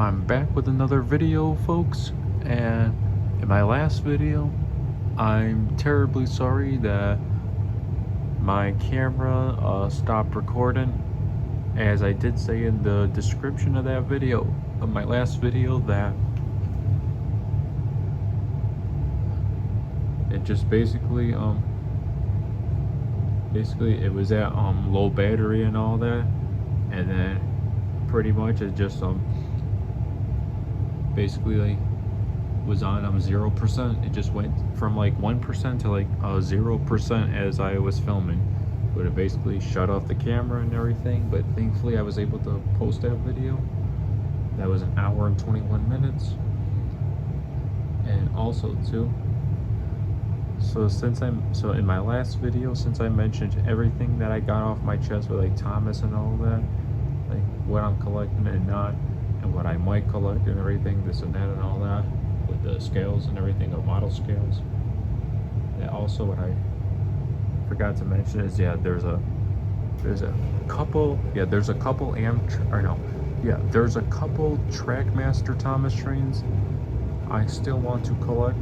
I'm back with another video, folks, and in my last video, I'm terribly sorry that my camera stopped recording, as I did say in the description of that video, of my last video, that it just basically it was at low battery and all that, and then pretty much it just basically like was on 0%. It just went from like 1% to like 0% as I was filming, but it basically shut off the camera and everything. But thankfully I was able to post that video. That was an hour and 21 minutes. And also too, so in my last video, since I mentioned everything that I got off my chest with like Thomas and all that, like what I'm collecting and not, and what I might collect and everything, this and that and all that, with the scales and everything, or model scales. And also what I forgot to mention is, there's a couple Trackmaster Thomas trains I still want to collect,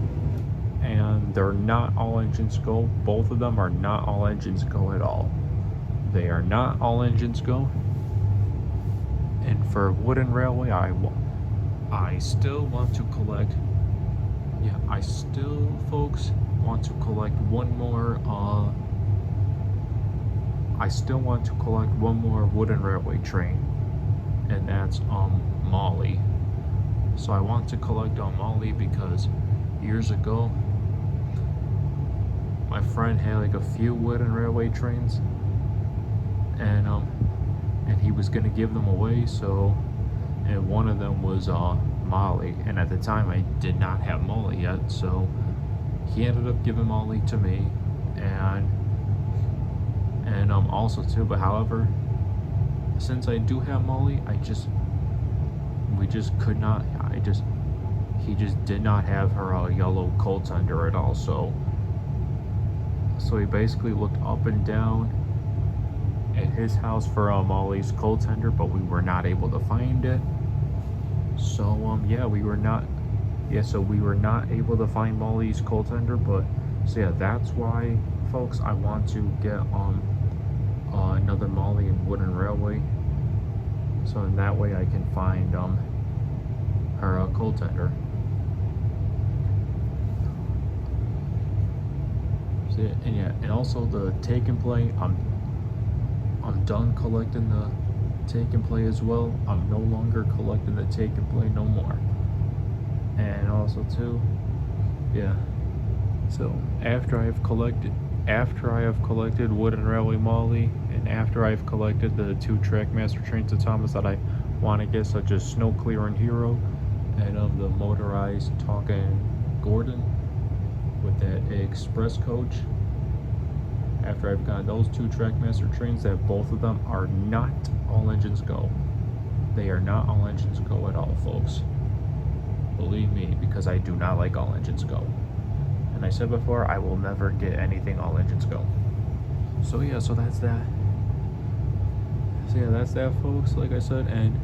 and they're not all engines go. Both of them are not all engines go at all. They are not all engines go. And for wooden railway, I still want to collect. Yeah, I still, folks, want to collect one more. I still want to collect one more wooden railway train, and that's Molly. So I want to collect Molly because years ago, my friend had like a few wooden railway trains, and he was gonna give them away. So, and one of them was Molly, and at the time I did not have Molly yet, so he ended up giving Molly to me, and also too. But however, since I do have Molly, he just did not have her yellow coal tender at all. So he basically looked up and down at his house for Molly's coal tender, but we were not able to find it. So we were not able to find Molly's coal tender. But so yeah, that's why, folks, I want to get another Molly in wooden railway, so in that way I can find her coal tender. So yeah, and also the take and play, I'm done collecting the take and play as well. I'm no longer collecting the take and play no more. And also too, yeah, so after I have collected wooden railway Molly, and after I've collected the 2 Trackmaster trains of Thomas that I want to get, such as Snow Clear and Hero, and the motorized Talking Gordon with that express coach. After I've gotten those 2 Trackmaster trains, that both of them are not all engines go. They are not all engines go at all, folks. Believe me, because I do not like all engines go. And I said before, I will never get anything all engines go. So yeah, so that's that. So yeah, that's that, folks, like I said. And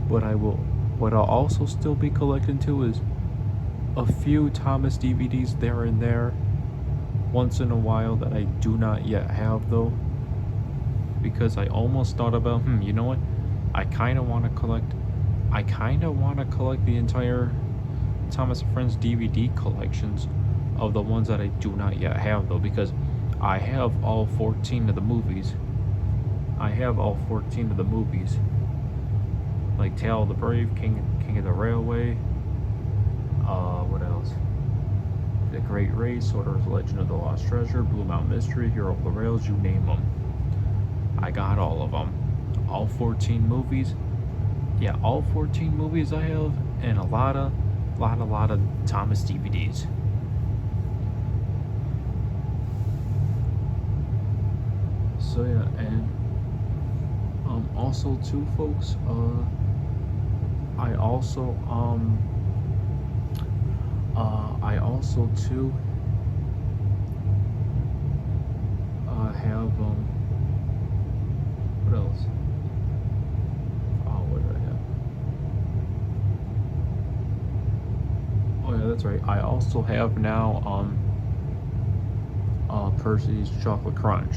what I'll also still be collecting too is a few Thomas DVDs there and there, once in a while, that I do not yet have though, because I almost thought about, you know what, I kind of want to collect the entire Thomas & Friends DVD collections of the ones that I do not yet have though, because I have all 14 of the movies. Like Tale of the Brave, King of the Railway, what else? The Great Race, Sorcerer's Legend of the Lost Treasure, Blue Mountain Mystery, Hero of the Rails, you name them. I got all of them. All 14 movies. Yeah, all 14 movies I have, and a lot of Thomas DVDs. So yeah, and also too, folks, I also too have what else? Oh, what did I have? that's right. I also have now Percy's Chocolate Crunch.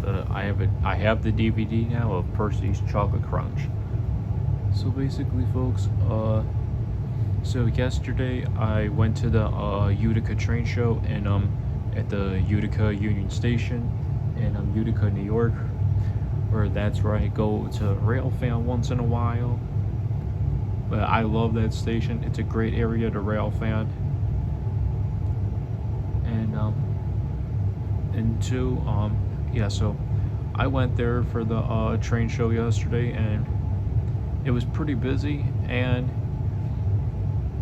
I have the DVD now of Percy's Chocolate Crunch. So basically, folks, so yesterday I went to the Utica train show and at the Utica Union Station in Utica, New York, where that's where I go to rail fan once in a while. But I love that station. It's a great area to rail fan. And two, yeah, so I went there for the train show yesterday, and it was pretty busy, and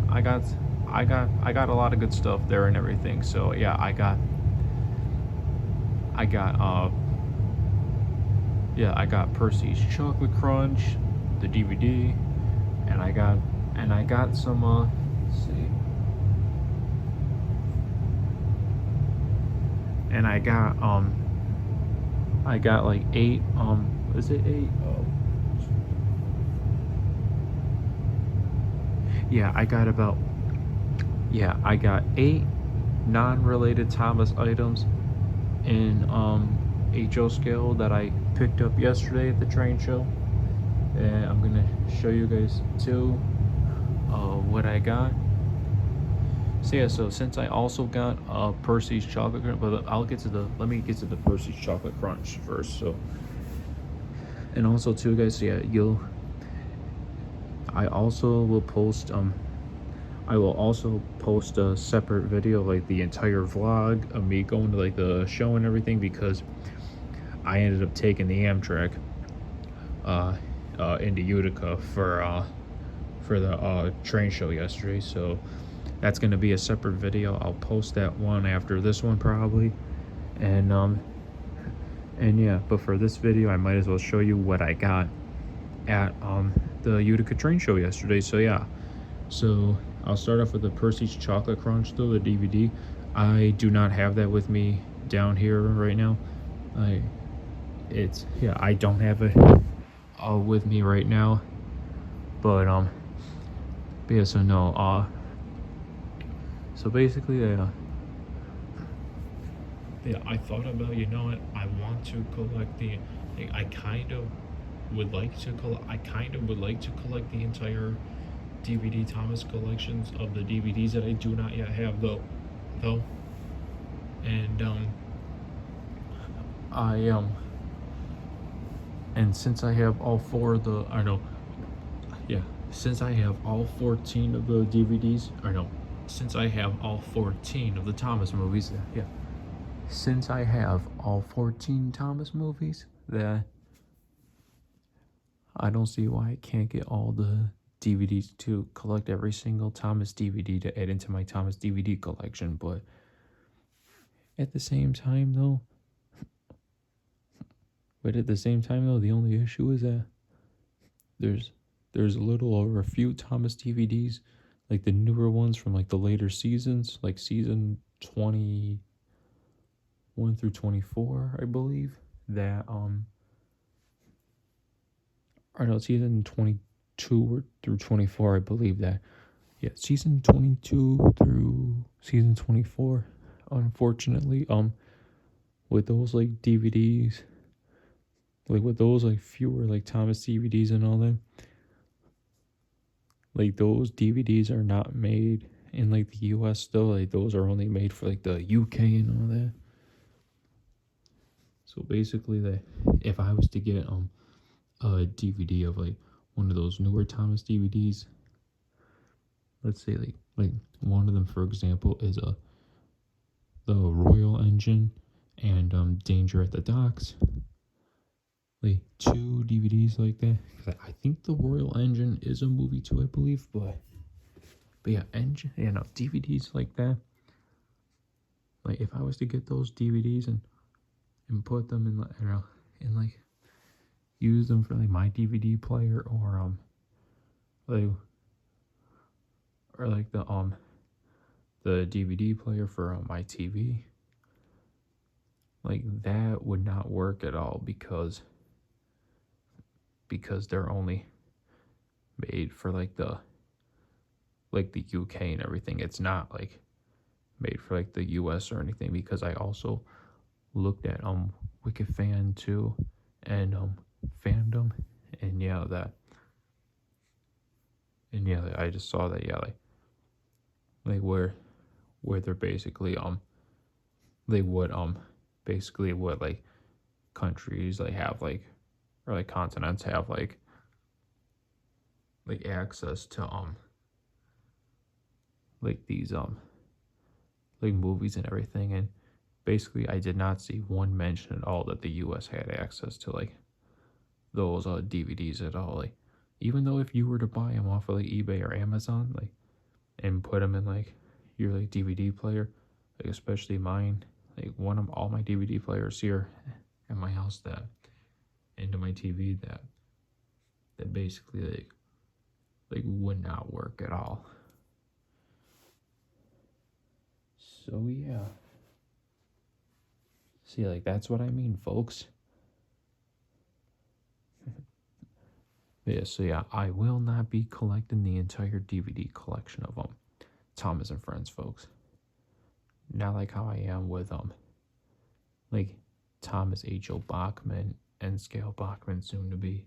I got a lot of good stuff there and everything. So yeah, I got Percy's Chocolate Crunch, the DVD, and I got some let's see. And I got like 8 is it 8? Oh. Yeah, I got 8 non-related Thomas items in HO scale that I picked up yesterday at the train show. And I'm gonna show you guys too what I got. So yeah, so since I also got Percy's Chocolate Crunch, but let me get to the Percy's Chocolate Crunch first. So, and also too, guys, yeah, I also will post a separate video, like the entire vlog of me going to like the show and everything, because I ended up taking the Amtrak into Utica for the train show yesterday. So that's going to be a separate video. I'll post that one after this one probably. And yeah, but for this video I might as well show you what I got at the Utica train show yesterday. So yeah, so I'll start off with the Percy's Chocolate Crunch though, the DVD. I do not have that with me down here right now. I don't have it with me right now. But yeah, so no, so basically, yeah, I thought about, you know what, I want to collect I kind of would like to collect the entire DVD Thomas collections of the DVDs that I do not yet have though. And and since I have all 4 of the, since I have all 14 of the DVDs, since I have all 14 of the Thomas movies, since I have all 14 Thomas movies, that I don't see why I can't get all the DVDs to collect every single Thomas DVD to add into my Thomas DVD collection. But at the same time though, the only issue is that there's a little over a few Thomas DVDs, like the newer ones from like the later seasons, like season 21 through 24, I believe, that or no, season 22 through 24, I believe that. Yeah, season 22 through season 24, unfortunately, with those like DVDs, like with those like fewer like Thomas DVDs and all that, like those DVDs are not made in like the US though. Like those are only made for like the UK and all that. So basically, that if I was to get a DVD of like one of those newer Thomas DVDs, let's say like one of them, for example, is the Royal Engine and Danger at the Docks. Like 2 DVDs like that. I think the Royal Engine is a movie too, I believe, but yeah, DVDs like that. Like if I was to get those DVDs and put them in like use them for like my DVD player or the DVD player for my TV, like that would not work at all because they're only made for like the like the UK and everything. It's not like made for like the US or anything, because I also looked at Wicked Fan too, and Fandom, and I just saw that, like where they're basically they would basically what like countries like have like, or like continents have like access to like these like movies and everything. And basically I did not see one mention at all that the US had access to like those DVDs at all. Like, even though if you were to buy them off of like eBay or Amazon, like, and put them in like your like DVD player, like especially mine, like one of all my DVD players here at my house that into my TV, that basically like would not work at all. So yeah. See, like that's what I mean, folks. Yeah, so yeah, I will not be collecting the entire DVD collection of Thomas and Friends, folks. Not like how I am with like Thomas H.O. Bachman and Scale Bachman, soon to be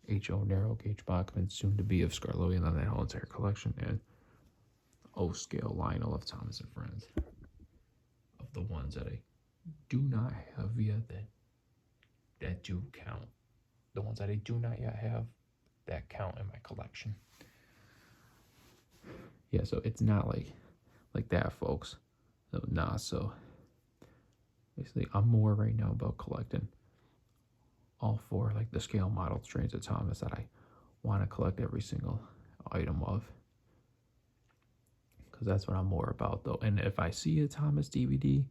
H.O. Narrow Gauge Bachman, soon to be of Scarlovian, on that whole entire collection, and O Scale Lionel of Thomas and Friends, of the ones that I do not have yet that do count. The ones that I do not yet have that count in my collection. Yeah, so it's not like that, folks. So nah, so basically I'm more right now about collecting all four like the scale model trains of Thomas that I want to collect every single item of, because that's what I'm more about though. And if I see a Thomas DVD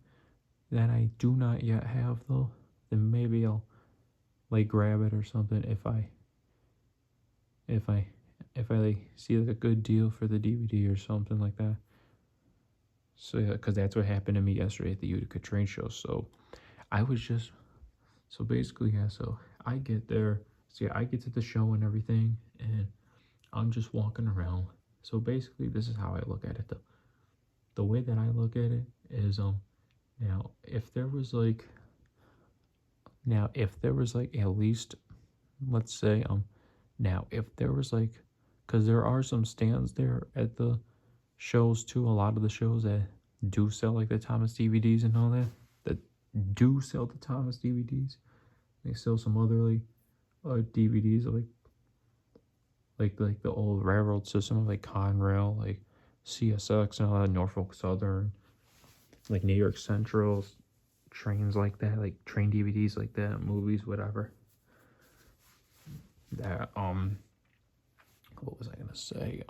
that I do not yet have though, then maybe I'll like grab it or something if I like see like a good deal for the DVD or something like that. So yeah, because that's what happened to me yesterday at the Utica train show. So I was just, so basically, yeah, so I get there, so yeah, I get to the show and everything, and I'm just walking around. So basically, this is how I look at it. The way that I look at it is now if there was like at least, let's say now if there was like, because there are some stands there at the shows too, a lot of the shows that do sell like the Thomas DVDs and all that do sell the Thomas DVDs. They sell some other like DVDs like the old railroad system, like Conrail, like CSX and all that, Norfolk Southern, like New York Central, trains like that, like train DVDs like that, movies, whatever. That what was I gonna say?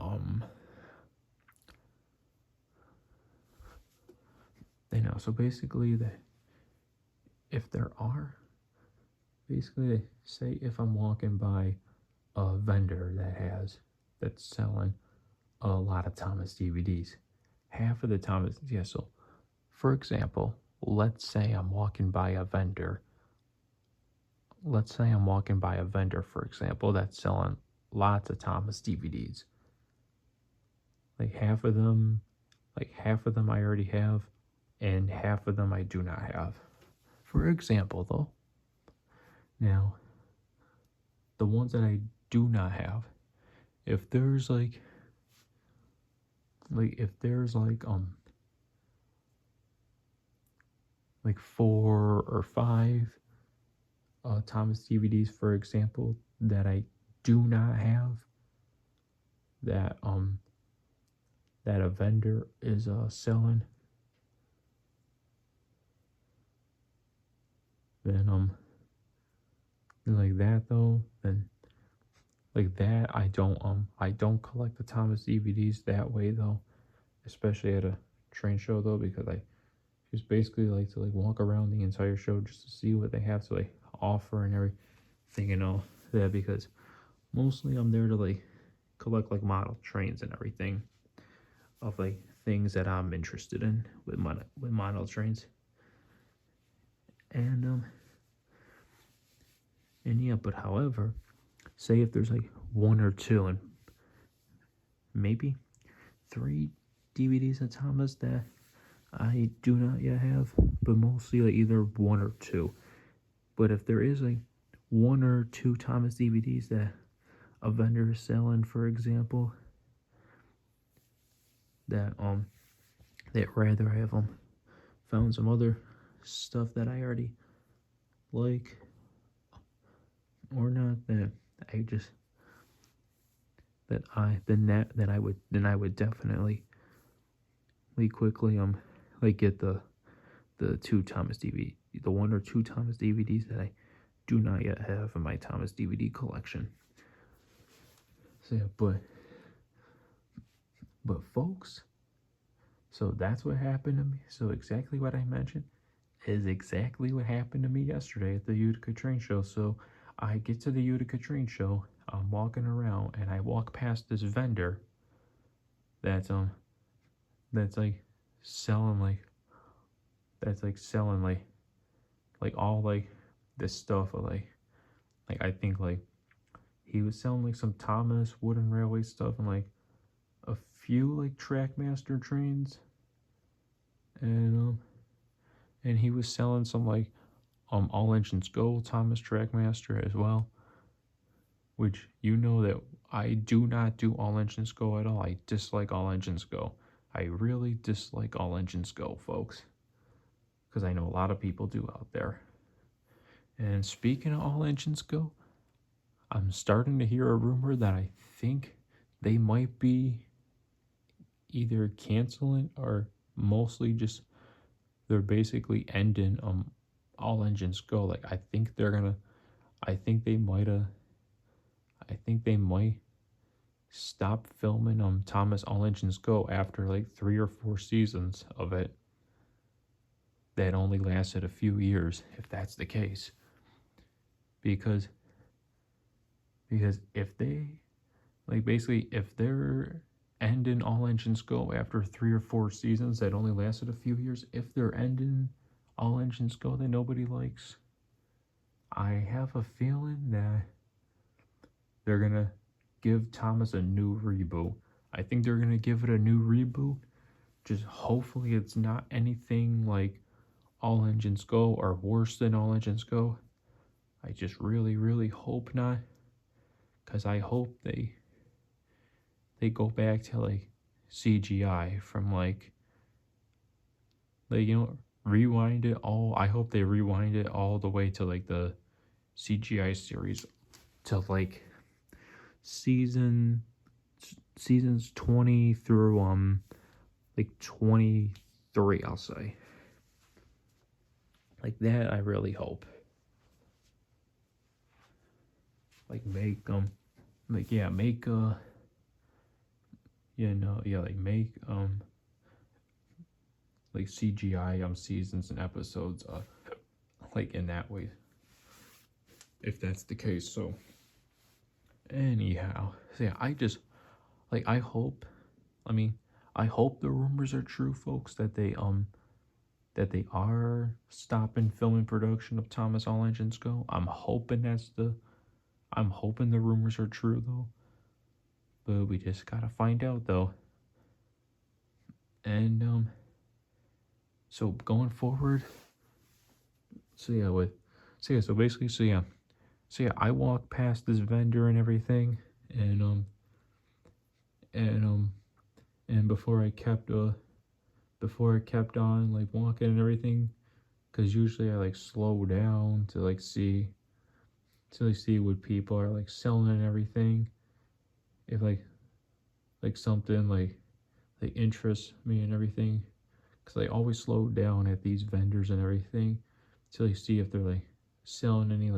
They know. So basically, if there are, basically, say if I'm walking by a vendor that's selling a lot of Thomas DVDs, half of the Thomas, yeah. So, for example, let's say I'm walking by a vendor. Let's say I'm walking by a vendor, for example, that's selling lots of Thomas DVDs. Like half of them I already have, and half of them I do not have. For example, though, now the ones that I do not have, if there's like 4 or 5 Thomas DVDs, for example, that I do not have, that a vendor is selling, then like that though, then like that I don't collect the Thomas DVDs that way though, especially at a train show though, because I just basically like to like walk around the entire show just to see what they have to like offer and everything, that, because mostly I'm there to like collect like model trains and everything of like things that I'm interested in with model trains. And yeah, but however, say if there's like one or two, and maybe 3 DVDs of Thomas that I do not yet have, but mostly like either 1 or 2. But if there is like 1 or 2 Thomas DVDs that a vendor is selling, for example, that rather I have found some other stuff that I already like or not, that I just that I then I would definitely quickly get the 2 Thomas DVD, the 1 or 2 Thomas DVDs that I do not yet have in my Thomas DVD collection. So yeah, but folks, so that's what happened to me. So exactly what I mentioned is exactly what happened to me yesterday at the Utica train show. So I get to the Utica train show, I'm walking around, and I walk past this vendor that's like selling all like this stuff of like I think like he was selling like some Thomas wooden railway stuff and like a few like Trackmaster trains, and he was selling some like All Engines Go Thomas Trackmaster as well, which you know that I do not do All Engines Go at all. I dislike All Engines Go. I really dislike All Engines Go, folks, because I know a lot of people do out there. And speaking of All Engines Go, I'm starting to hear a rumor that I think they might be either canceling or mostly just they're basically ending All Engines Go. Like I think they might stop filming Thomas All Engines Go after like 3 or 4 seasons of it that only lasted a few years, if that's the case. Because if they if they're ending All Engines Go after 3 or 4 seasons that only lasted a few years, if they're ending All Engines Go that nobody likes, I have a feeling that they're gonna give Thomas a new reboot. I think they're gonna give it a new reboot. Just hopefully it's not anything like All Engines Go or worse than All Engines Go. I just really, really hope not, because I hope they go back to like CGI from rewind it all. I hope they rewind it all the way to like the CGI series to like seasons 20 through like 23, I'll say. Like that I really hope. Like make like CGI seasons and episodes like in that way, if that's the case. So anyhow, so yeah, I hope the rumors are true, folks, that they are stopping filming production of Thomas All Engines Go. I'm hoping the rumors are true though, but we just gotta find out though. And so going forward, I walk past this vendor and everything, and before I kept on like walking and everything, because usually I like slow down to like see what people are like selling and everything, if like something like interests me and everything, because I always slow down at these vendors and everything till I see if they're like selling any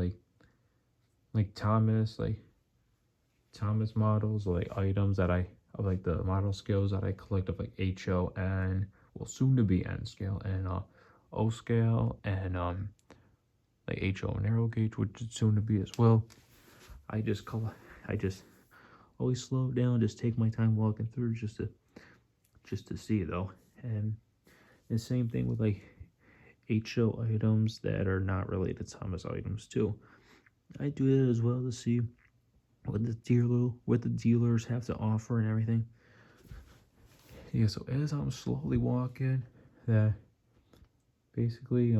Thomas models, or like items that I of like the model scales that I collect of like HO and soon to be N scale and O scale and like HO narrow gauge, which is soon to be as well. I just always slow down, just take my time walking through just to see though. And the same thing with like HO items that are not related to Thomas items too. I do that as well to see what the dealers have to offer and everything. yeah, so as I'm slowly walking, that basically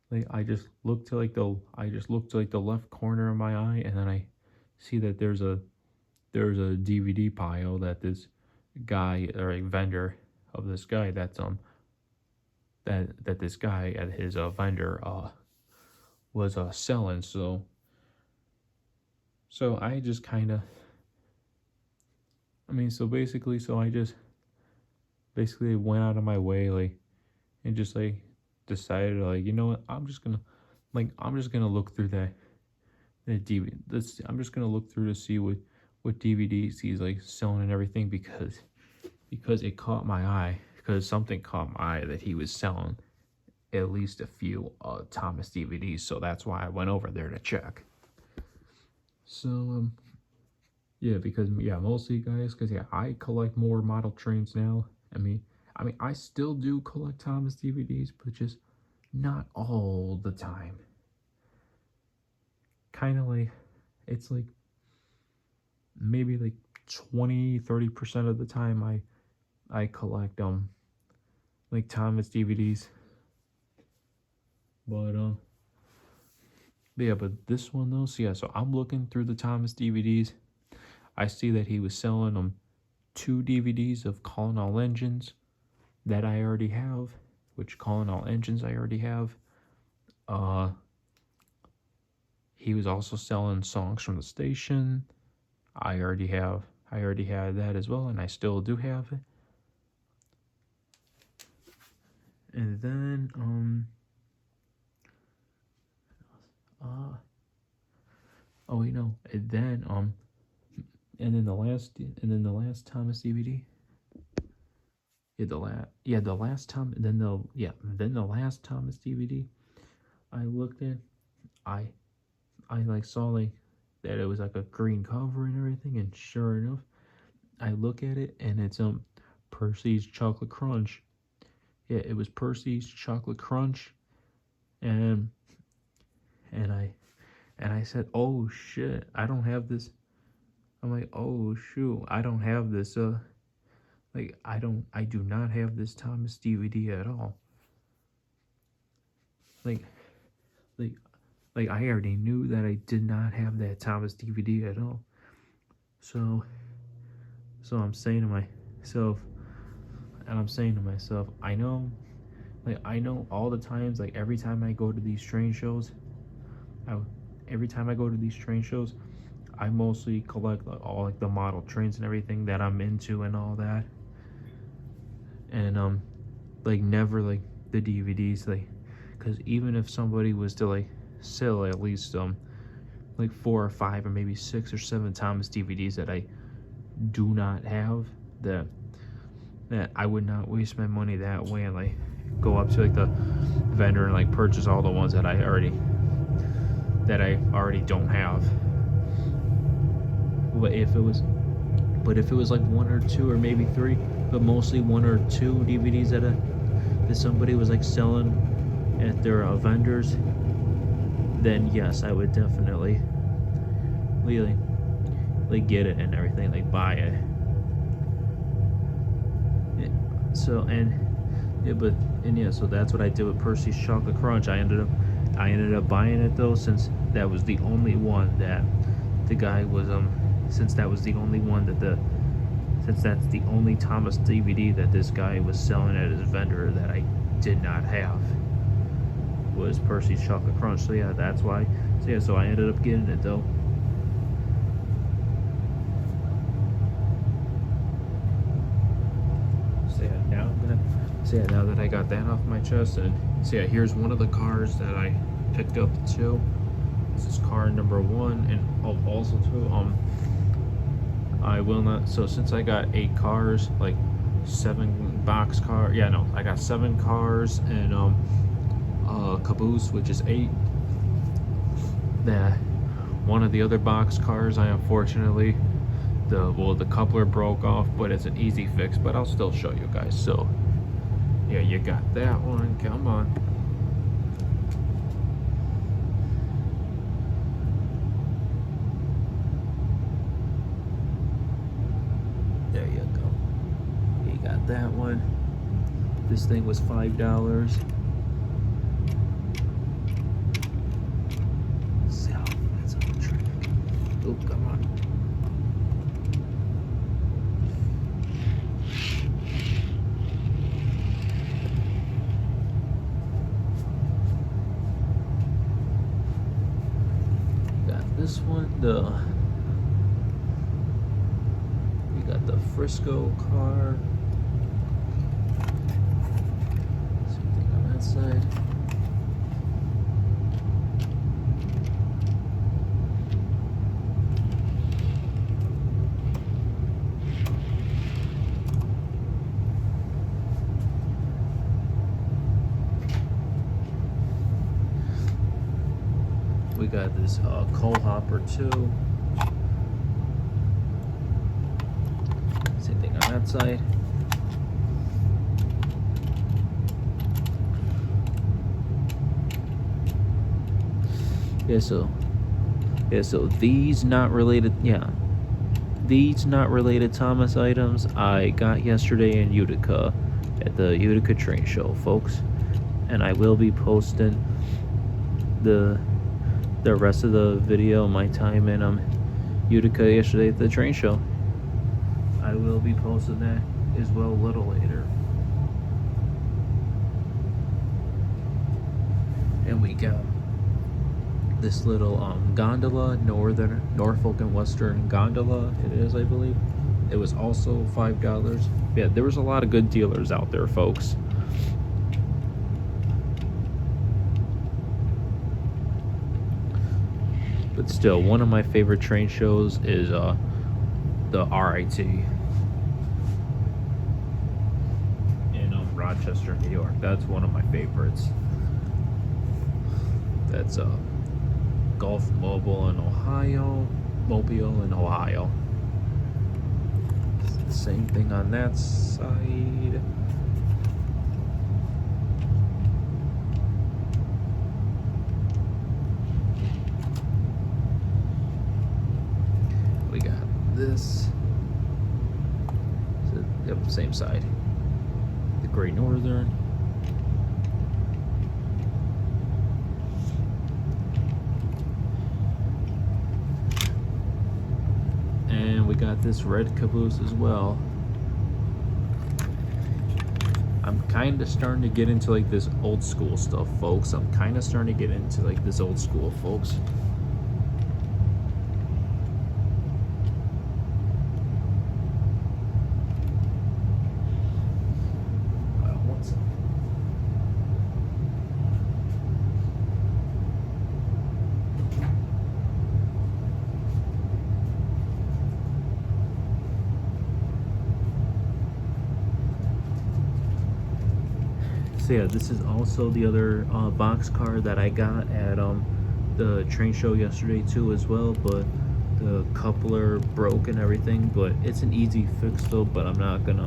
like I just look to like the left corner of my eye, and then I see that there's a DVD pile that this guy, or a vendor of this guy, that's that this guy at his vendor was selling. So I just kind of, I mean, so basically, so I just basically went out of my way, like, and just like decided, like, you know what, I'm just gonna look through that DVD. I'm just gonna look through to see what DVDs he's like selling and everything, because it caught my eye, because something caught my eye that he was selling at least a few Thomas DVDs. So that's why I went over there to check. So yeah, because yeah, mostly guys, because yeah, I collect more model trains now. I mean, I still do collect Thomas DVDs, but just not all the time. Kind of like, it's like maybe like 20-30% of the time I collect like Thomas DVDs. But yeah, but this one though, so yeah, so I'm looking through the Thomas DVDs. I see that he was selling 2 DVDs of Calling All Engines that I already have, which Calling All Engines I already have. He was also selling Songs from the Station. I already had that as well, and I still do have it. And then oh wait, no, and then the last Thomas DVD. The last Tom then the last Thomas DVD I looked at, I like saw like that it was like a green cover and everything, and sure enough, I look at it and it's Percy's Chocolate Crunch. Yeah, it was Percy's Chocolate Crunch, and I said, "Oh shit, I don't have this." I'm like, "Oh shoot, I don't have this like I do not have this Thomas DVD at all." Like like I already knew that I did not have that Thomas DVD at all. So I'm saying to myself, I know, I know all the times, like every time I go to these train shows, I mostly collect like all like the model trains and everything that I'm into and all that. And like never like the DVDs, like, because even if somebody was to like sell at least like 4 or 5 or maybe 6 or 7 Thomas DVDs that I do not have, that I would not waste my money that way and like go up to like the vendor and like purchase all the ones that I already don't have. But if it was like 1 or 2 or maybe 3, but mostly 1 or 2 DVDs that somebody was like selling at their vendors, then yes, I would definitely really like get it and everything, like buy it. So so that's what I did with Percy's Chocolate Crunch. I ended up buying it though, since that was the only one that the guy was since that's the only Thomas DVD that this guy was selling at his vendor that I did not have, was Percy's Chocolate Crunch. So yeah, that's why. So I ended up getting it though. Now that I got that off my chest, and here's one of the cars that I picked up too. This is car number 1, and also too, I will not. So since I got 8 cars, like 7 box car. Yeah, no, I got 7 cars and caboose, which is 8. That one of the other box cars, I unfortunately the coupler broke off, but it's an easy fix. But I'll still show you guys. So yeah, you got that one. Come on. There you go. that one. This thing was $5. See how that's on the track. Oh, come on. Got this one, we got the Frisco car. Same thing on that side. We got this coal hopper too. Same thing on that side. So these not related, these not related Thomas items I got yesterday in Utica at the Utica train show, folks, and I will be posting the rest of the video, my time in Utica yesterday at the train show. I will be posting that as well a little later. And we got this little gondola, Norfolk and Western gondola, it is, I believe. It was also $5. Yeah, there was a lot of good dealers out there, folks. But still, one of my favorite train shows is the RIT in Rochester, New York. That's one of my favorites. That's Gulf Mobile in Ohio, Mobile in Ohio. Same thing on that side. We got this. So, yep, same side. The Great Northern. And we got this red caboose as well. I'm kind of starting to get into like this old school stuff, folks. I'm kind of starting to get into like this old school, folks. So yeah, this is also the other box car that I got at the train show yesterday too as well, but the coupler broke and everything, but it's an easy fix though. But I'm not gonna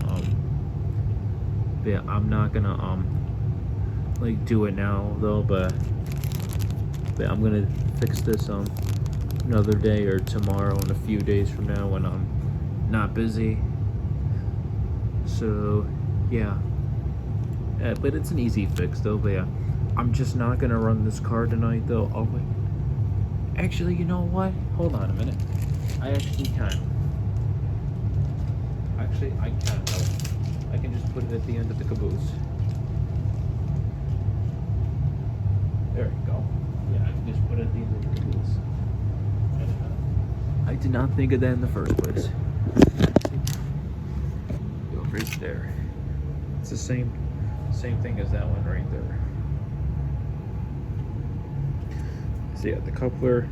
like do it now though, but I'm gonna fix this another day or tomorrow and a few days from now when I'm not busy. So yeah. But it's an easy fix though. But yeah, I'm just not gonna run this car tonight though. Oh wait, actually, you know what? Hold on a minute. I actually can. Actually, I can. I can just put it at the end of the caboose. There you go. Yeah, I can just put it at the end of the caboose. I did not think of that in the first place. Go right there. It's the same thing as that one right there. So yeah, the coupler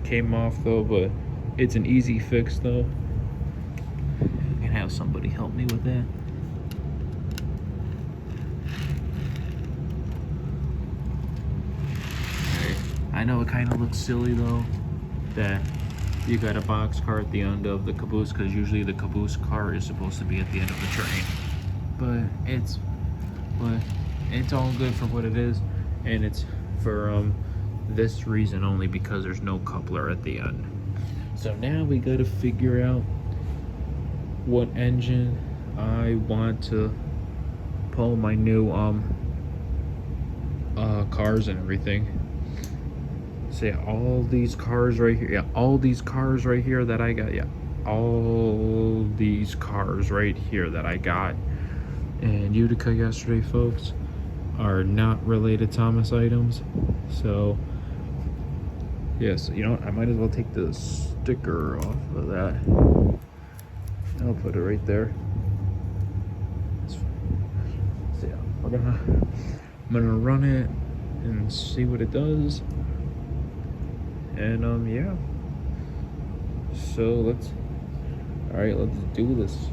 came off though, but it's an easy fix though. I can have somebody help me with that. I know it kind of looks silly though that you got a box car at the end of the caboose, because usually the caboose car is supposed to be at the end of the train. But it's all good for what it is, and it's for this reason only, because there's no coupler at the end. So now we got to figure out what engine I want to pull my new cars and everything. So yeah, all these cars right here. Yeah, all these cars right here that I got. Yeah, all these cars right here that I got in Utica yesterday, folks, are not related Thomas items. So yeah, so you know what? I might as well take the sticker off of that. I'll put it right there. So yeah, I'm gonna run it and see what it does. And yeah. So let's do this.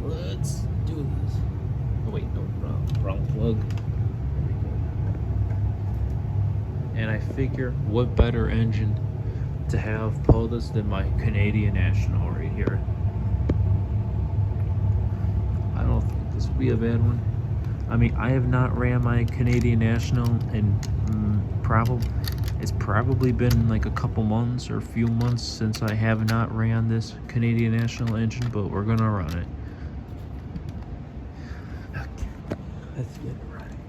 Let's do this. Oh wait, no, wrong plug. And I figure what better engine to have pull this than my Canadian National right here. I don't think this would be a bad one. I mean, I have not ran my Canadian National in it's probably been like a couple months or a few months since I have not ran this Canadian National engine, but we're gonna run it. Okay, let's get it running.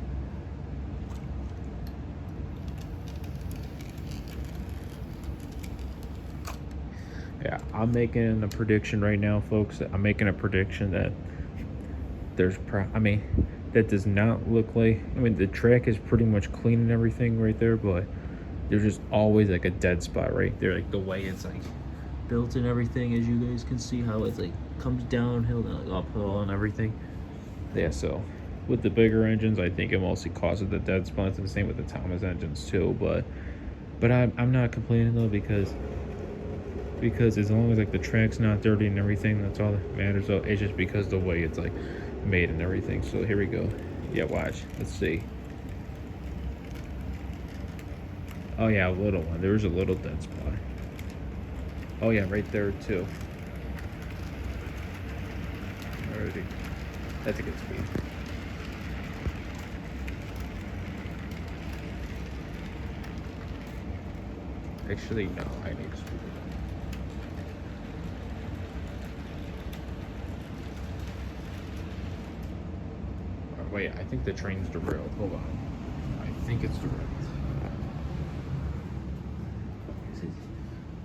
Yeah, I'm making a prediction right now, folks. I'm making a prediction that that does not look like, the track is pretty much clean and everything right there, but there's just always like a dead spot right there, like the way it's like built and everything, as you guys can see how it's like comes downhill and like uphill and everything. Yeah, so with the bigger engines, I think it mostly causes the dead spots, and the same with the Thomas engines too, but I'm not complaining though, because as long as like the track's not dirty and everything, that's all that matters. So it's just because the way it's like made and everything. So here we go. Yeah, watch. Let's see. Oh yeah, a little one. There's a little dead spot. Oh yeah, right there too. Alrighty. That's a good speed. Actually, no, I need to speed it up. Oh, wait, I think the train's derailed. Hold on. I think it's derailed.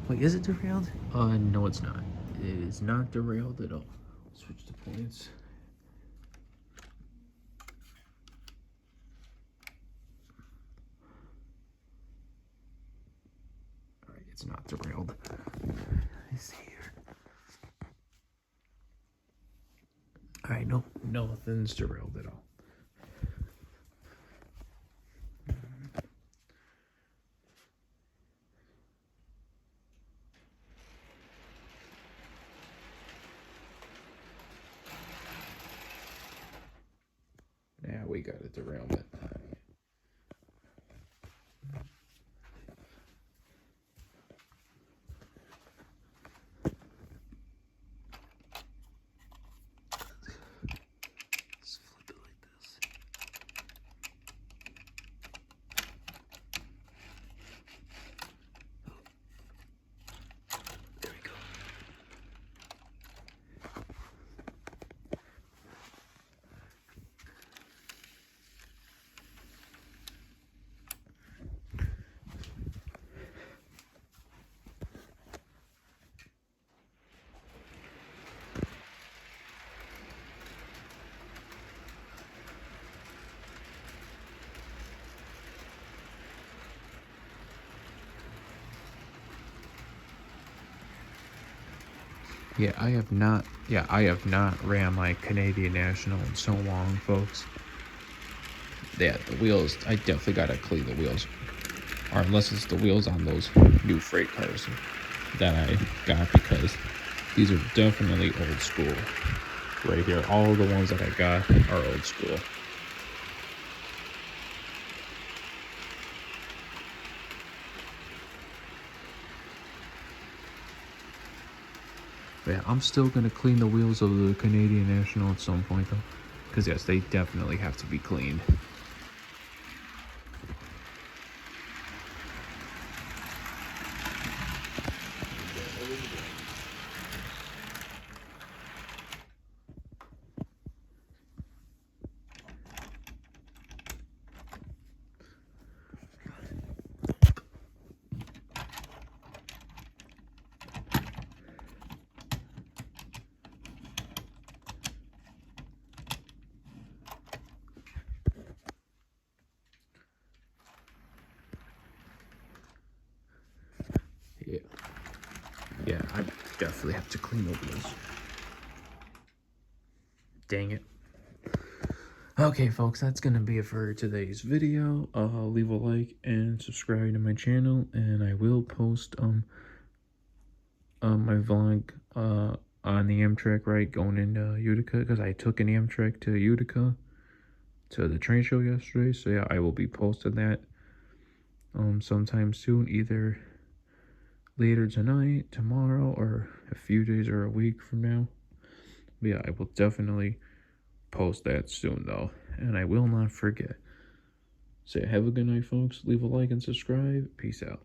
Wait, is it derailed? No, it's not. It is not derailed at all. Switch the points. Alright, it's not derailed. I see here. Alright, no, nothing's derailed at all. Yeah, we got a derailment. Let's flip it like this. There we go. I have not ran my Canadian National in so long, folks. Yeah, the wheels, I definitely gotta clean the wheels. Or unless it's the wheels on those new freight cars that I got, because these are definitely old school. Right here, all the ones that I got are old school. But yeah, I'm still gonna clean the wheels of the Canadian National at some point though, because yes, they definitely have to be cleaned. Yeah. Yeah, I definitely have to clean over this. Dang it. Okay, folks, that's gonna be it for today's video. Leave a like and subscribe to my channel, and I will post my vlog on the Amtrak ride going into Utica, because I took an Amtrak to Utica to the train show yesterday. So yeah, I will be posting that sometime soon, either later tonight, tomorrow, or a few days or a week from now. But yeah, I will definitely post that soon though, and I will not forget. So have a good night, folks. Leave a like and subscribe. Peace out.